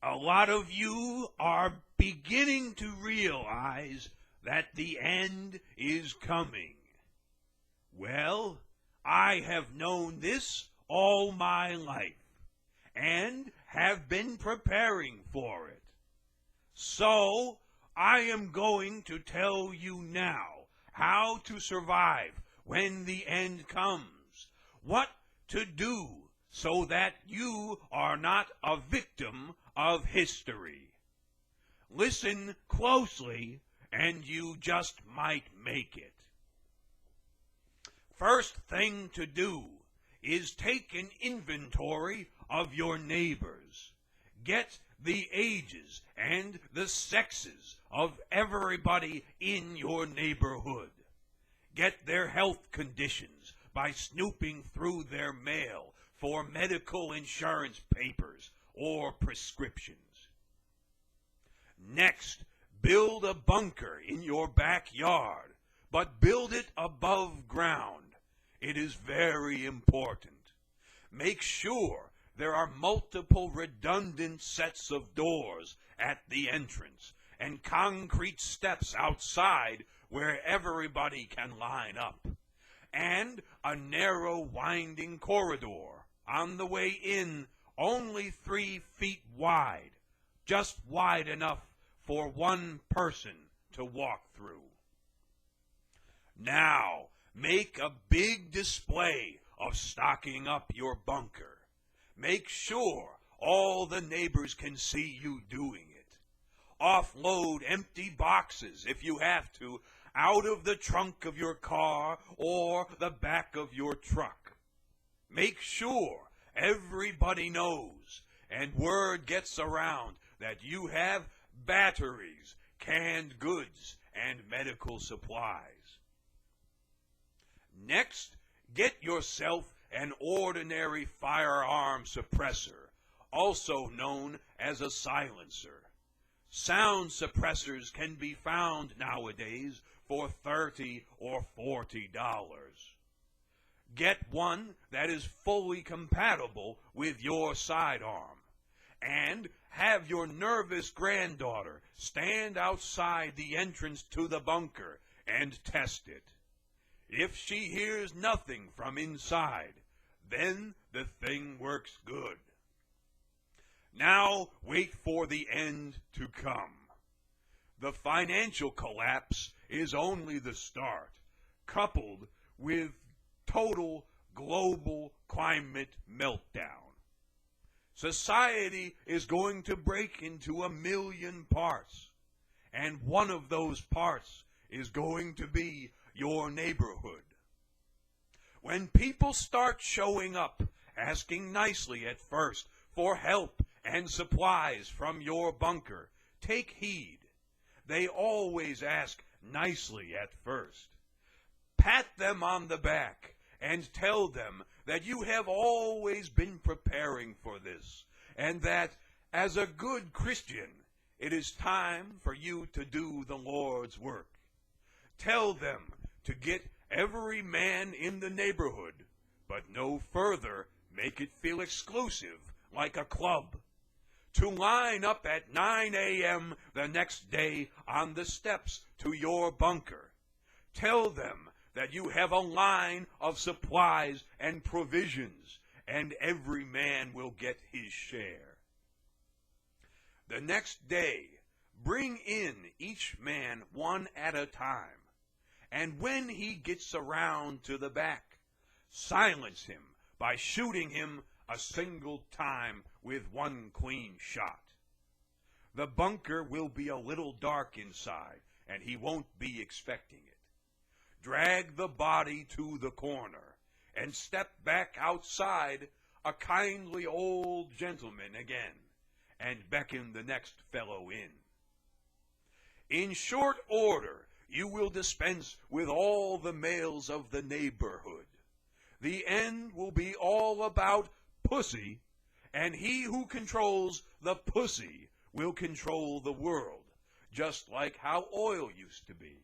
A lot of you are beginning to realize that the end is coming. Well, I have known this all my life and have been preparing for it. So, I am going to tell you now how to survive when the end comes, what to do so that you are not a victim of history. Listen closely and you just might make it. First thing to do is take an inventory of your neighbors. Get the ages and the sexes of everybody in your neighborhood. Get their health conditions by snooping through their mail for medical insurance papers or prescriptions. Next, build a bunker in your backyard, but build it above ground. It is very important. Make sure there are multiple redundant sets of doors at the entrance and concrete steps outside where everybody can line up, and a narrow winding corridor on the way in, only 3 feet wide, just wide enough for one person to walk through. Now, make a big display of stocking up your bunker. Make sure all the neighbors can see you doing it. Offload empty boxes, if you have to, out of the trunk of your car or the back of your truck. Make sure everybody knows and word gets around that you have batteries, canned goods, and medical supplies. Next, get yourself an ordinary firearm suppressor, also known as a silencer. Sound suppressors can be found nowadays for $30 or $40. Get one that is fully compatible with your sidearm, and have your nervous granddaughter stand outside the entrance to the bunker and test it. If she hears nothing from inside, then the thing works good. Now wait for the end to come. The financial collapse is only the start, coupled with total global climate meltdown. Society is going to break into 1,000,000 parts, and one of those parts is going to be your neighborhood. When people start showing up, asking nicely at first for help and supplies from your bunker, take heed. They always ask nicely at first. Pat them on the back and tell them that you have always been preparing for this, and that as a good Christian, it is time for you to do the Lord's work. Tell them to get every man in the neighborhood, but no further make it feel exclusive like a club, to line up at 9 a.m. the next day on the steps to your bunker. Tell them that you have a line of supplies and provisions, and every man will get his share. The next day, bring in each man one at a time, and when he gets around to the back, silence him by shooting him a single time with one clean shot. The bunker will be a little dark inside, and he won't be expecting it. Drag the body to the corner, and step back outside a kindly old gentleman again, and beckon the next fellow in. In short order, you will dispense with all the males of the neighborhood. The end will be all about pussy, and he who controls the pussy will control the world, just like how oil used to be.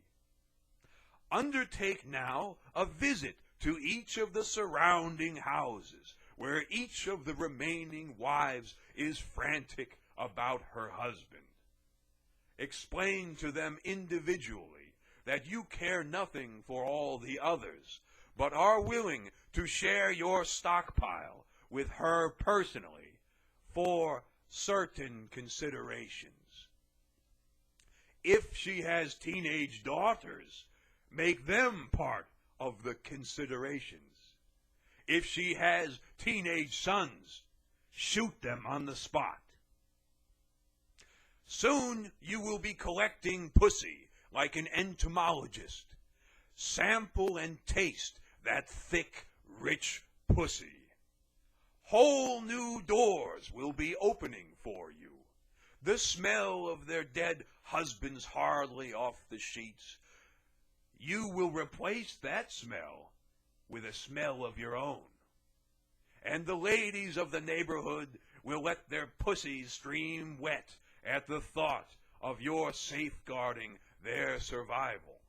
Undertake now a visit to each of the surrounding houses, where each of the remaining wives is frantic about her husband. Explain to them individually that you care nothing for all the others, but are willing to share your stockpile with her personally for certain considerations. If she has teenage daughters, make them part of the considerations. If she has teenage sons, shoot them on the spot. Soon you will be collecting pussy like an entomologist. Sample and taste that thick, rich pussy. Whole new doors will be opening for you. The smell of their dead husbands hardly off the sheets. You will replace that smell with a smell of your own. And the ladies of the neighborhood will let their pussies stream wet at the thought of your safeguarding their survival.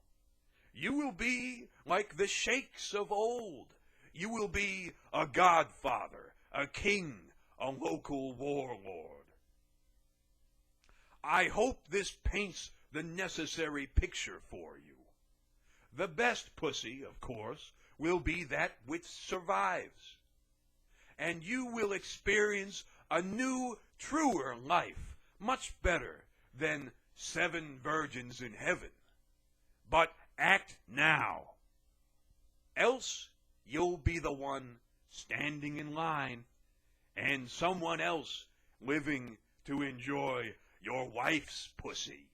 You will be like the sheikhs of old. You will be a godfather, a king, a local warlord. I hope this paints the necessary picture for you. The best pussy, of course, will be that which survives. And you will experience a new, truer life, much better than 7 virgins in heaven. But act now. Else you'll be the one standing in line and someone else living to enjoy your wife's pussy.